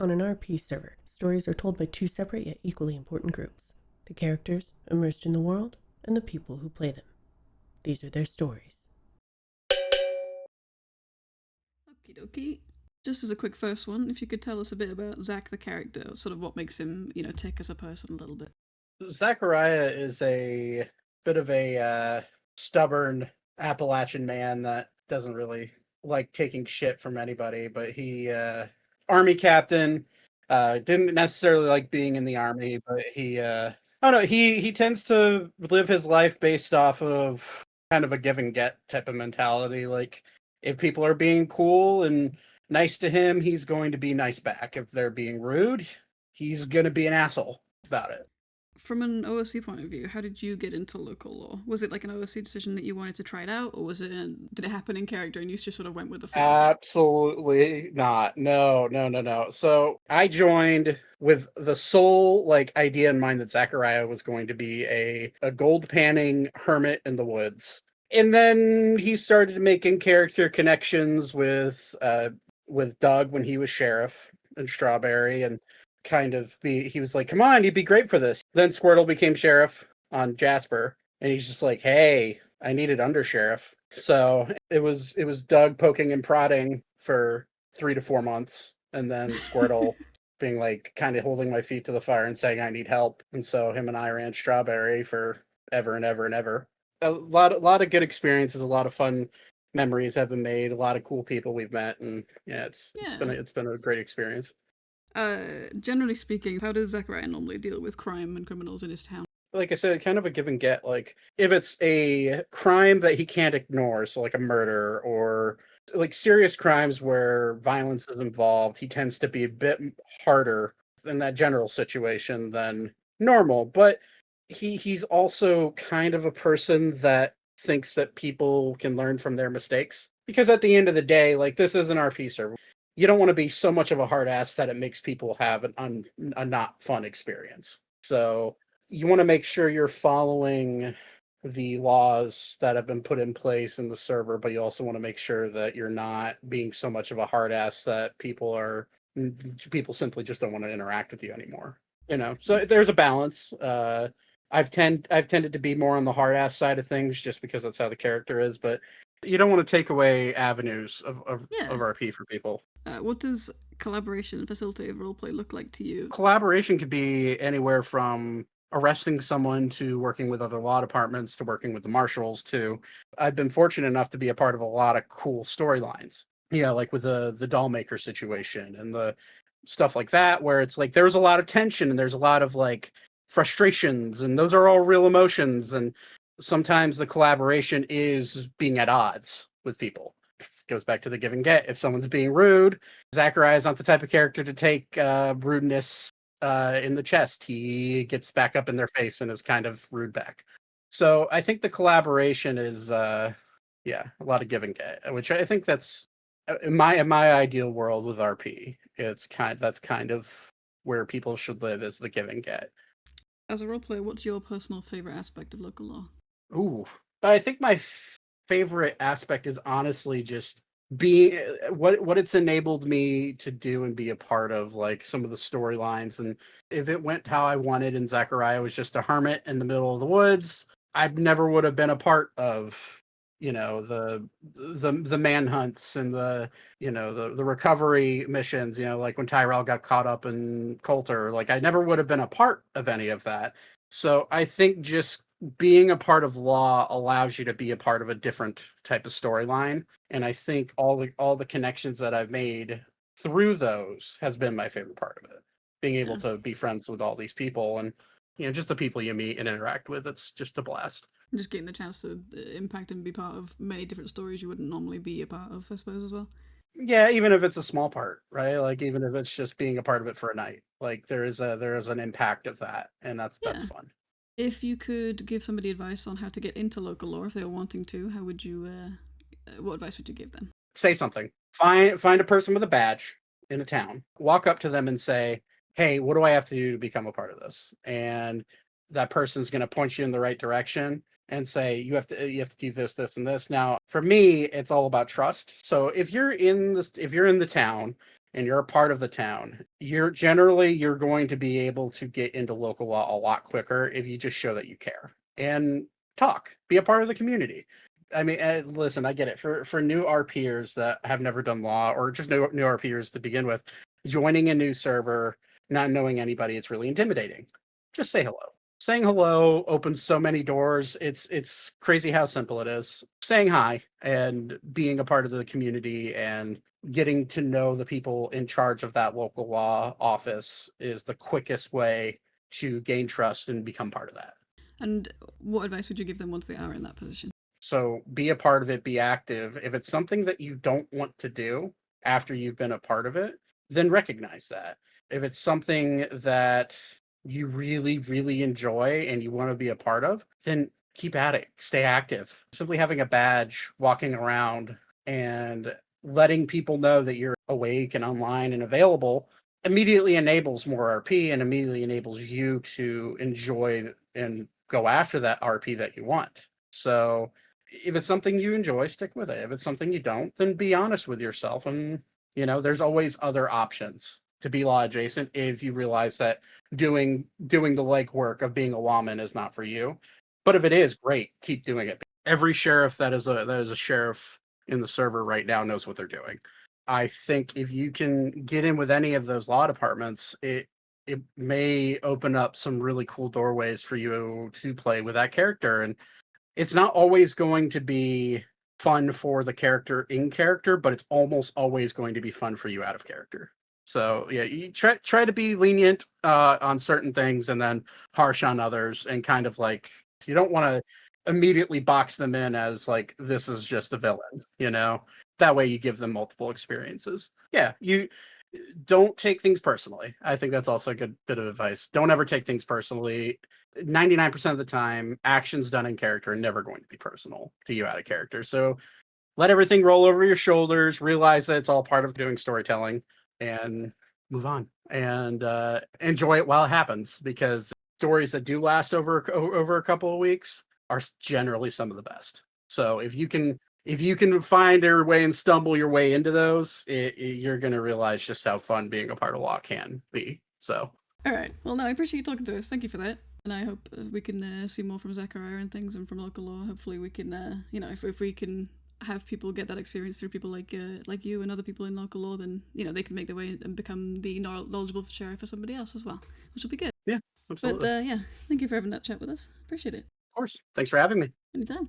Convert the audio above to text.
On an RP server, stories are told by two separate yet equally important groups: the characters immersed in the world and the people who play them. These are their stories. Okie dokie. Just as a quick first one, if you could tell us a bit about Zach the character, sort of what makes him, tick as a person a little bit. Zachariah is a bit of a stubborn Appalachian man that doesn't really like taking shit from anybody, but he army captain, didn't necessarily like being in the army, but he I don't know, he tends to live his life based off of kind of a give and get type of mentality. Like if people are being cool and nice to him, he's going to be nice back. If they're being rude, he's going to be an asshole about it. From an OSC point of view, how did you get into local law? Was it like an OSC decision that you wanted to try it out, or did it happen in character and you just sort of went with the flow? Absolutely not. No, no, no, no. So I joined with the sole idea in mind that Zachariah was going to be a gold panning hermit in the woods. And then he started making character connections with Doug when he was sheriff in Strawberry, and he was like, come on, you'd be great for this. Then Squirtle became sheriff on Jasper, and he's just like, hey, I needed undersheriff. So it was Doug poking and prodding for 3 to 4 months, and then Squirtle being like kind of holding my feet to the fire and saying I need help. And so him and I ran Strawberry for ever and ever and ever. A lot of good experiences, a lot of fun memories have been made, a lot of cool people we've met, and yeah, it's been a great experience. Generally speaking, how does Zachariah normally deal with crime and criminals in his town? Like I said, kind of a give and get. Like if it's a crime that he can't ignore, so like a murder or like serious crimes where violence is involved, he tends to be a bit harder in that general situation than normal. But he's also kind of a person that thinks that people can learn from their mistakes. Because at the end of the day, like this is an RP server. You don't want to be so much of a hard ass that it makes people have a not fun experience. So you want to make sure you're following the laws that have been put in place in the server, but you also want to make sure that you're not being so much of a hard ass that people simply just don't want to interact with you anymore. So there's a balance. I've tended to be more on the hard ass side of things just because that's how the character is, but you don't want to take away avenues Yeah. of RP for people. What does collaboration and facilitative roleplay look like to you? Collaboration could be anywhere from arresting someone to working with other law departments to working with the marshals to I've been fortunate enough to be a part of a lot of cool storylines. Yeah, like with the doll maker situation and the stuff like that, where it's like there's a lot of tension and there's a lot of like frustrations, and those are all real emotions. And sometimes the collaboration is being at odds with people. This goes back to the give and get. If someone's being rude, Zachariah is not the type of character to take rudeness in the chest. He gets back up in their face and is kind of rude back. So I think the collaboration is yeah, a lot of give and get, which I think that's in my ideal world with RP. That's kind of where people should live, is the give and get. As a roleplayer, what's your personal favorite aspect of local law? Ooh, but I think my favorite aspect is honestly just being what it's enabled me to do and be a part of, like some of the storylines. And if it went how I wanted and Zachariah was just a hermit in the middle of the woods, I never would have been a part of the manhunts and the recovery missions, like when Tyrell got caught up in Coulter. Like I never would have been a part of any of that. So I think just being a part of law allows you to be a part of a different type of storyline, and I think all the connections that I've made through those has been my favorite part of it. Being able Yeah. to be friends with all these people, and just the people you meet and interact with, it's just a blast. Just getting the chance to impact and be part of many different stories you wouldn't normally be a part of, I suppose, as well. Yeah, even if it's a small part, right? Like even if it's just being a part of it for a night, like there is an impact of that, and that's Yeah. fun. If you could give somebody advice on how to get into local law if they were wanting to, how would you? What advice would you give them? Say something. Find a person with a badge in a town. Walk up to them and say, "Hey, what do I have to do to become a part of this?" And that person's going to point you in the right direction and say, "You have to do this, this, and this." Now, for me, it's all about trust. So if you're in the town and you're a part of the town, you're going to be able to get into local law a lot quicker if you just show that you care and talk, be a part of the community. I mean, listen, I get it. For new RPers that have never done law, or just new RPers to begin with, joining a new server, not knowing anybody, it's really intimidating. Just say hello. Saying hello opens so many doors. It's crazy how simple it is. Saying hi and being a part of the community and getting to know the people in charge of that local law office is the quickest way to gain trust and become part of that. And what advice would you give them once they are in that position? So be a part of it, be active. If it's something that you don't want to do after you've been a part of it, then recognize that. If it's something that you really, really enjoy and you want to be a part of, then keep at it, stay active. Simply having a badge, walking around, and letting people know that you're awake and online and available immediately enables more RP and immediately enables you to enjoy and go after that RP that you want. So if it's something you enjoy, stick with it. If it's something you don't, then be honest with yourself. And, there's always other options to be law adjacent if you realize that doing the legwork of being a lawman is not for you. But if it is, great, keep doing it. Every sheriff that is a sheriff in the server right now knows what they're doing. I think if you can get in with any of those law departments, it may open up some really cool doorways for you to play with that character. And it's not always going to be fun for the character in character, but it's almost always going to be fun for you out of character. So yeah, you try to be lenient on certain things and then harsh on others, and kind of like, you don't want to immediately box them in as like, this is just a villain, that way you give them multiple experiences. Yeah, you don't take things personally. I think that's also a good bit of advice. Don't ever take things personally. 99% of the time, actions done in character are never going to be personal to you out of character. So let everything roll over your shoulders, realize that it's all part of doing storytelling, and move on and enjoy it while it happens, because stories that do last over a couple of weeks are generally some of the best. So if you can find your way and stumble your way into those, you're going to realize just how fun being a part of law can be. So all right, well, no, I appreciate you talking to us. Thank you for that. And I hope we can see more from Zachariah and things, and from local law. Hopefully we can if we can have people get that experience through people like you and other people in local law, then they can make their way and become the knowledgeable sheriff for somebody else as well, which will be good. Yeah, absolutely. But thank you for having that chat with us. Appreciate it. Of course. Thanks for having me. Anytime.